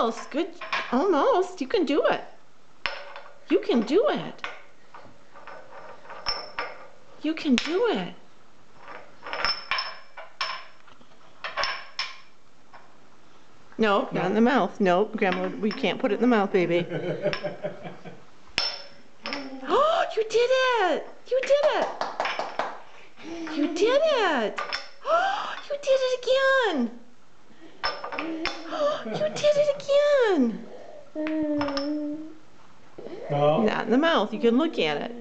Almost. Good. Almost. You can do it. You can do it. You can do it. Nope, not in the mouth. Nope, Grandma, we can't put it in the mouth, baby. Oh, you did it! You did it! You did it! Oh, you did it again! Oh, you did it again! No. Not in the mouth. You can look at it.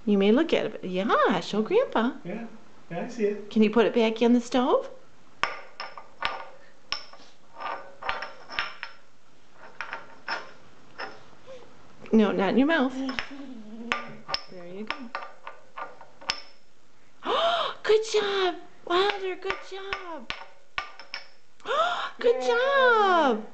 You may look at it, but yeah, show Grandpa. Yeah, I see it. Can you put it back in the stove? No, not in your mouth. There you go. Oh, good job! Wilder, good job! Oh, good job!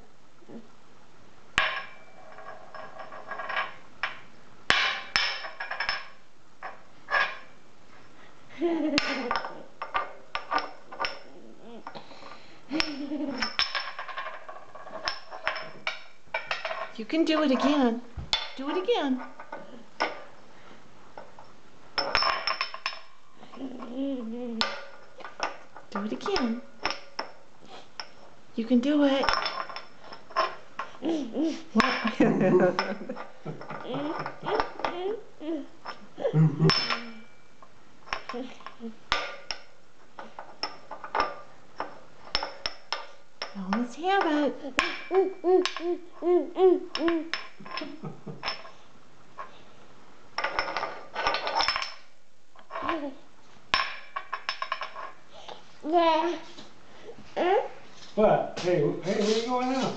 You can do it again. Do it again. Do it again. You can do it. What? You almost have it. Yeah. What? Hey, where you going now?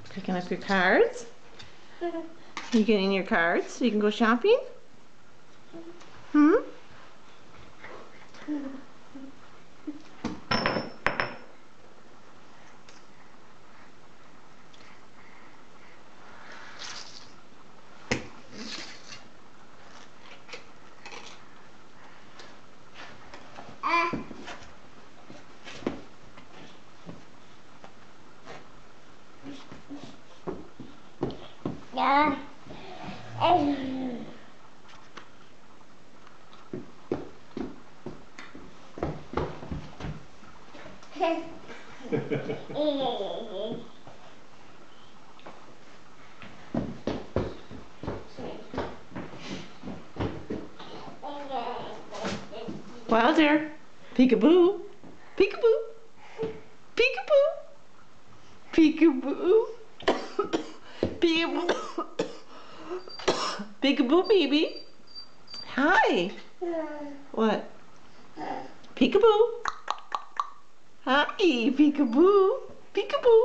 Picking up your cards. You getting your cards so you can go shopping? Hmm? Yeah. Wilder. Peekaboo. Peekaboo. Peekaboo. Peekaboo. Peekaboo. Peekaboo, baby. Hi. What? Peekaboo. Hi, peekaboo. Peekaboo.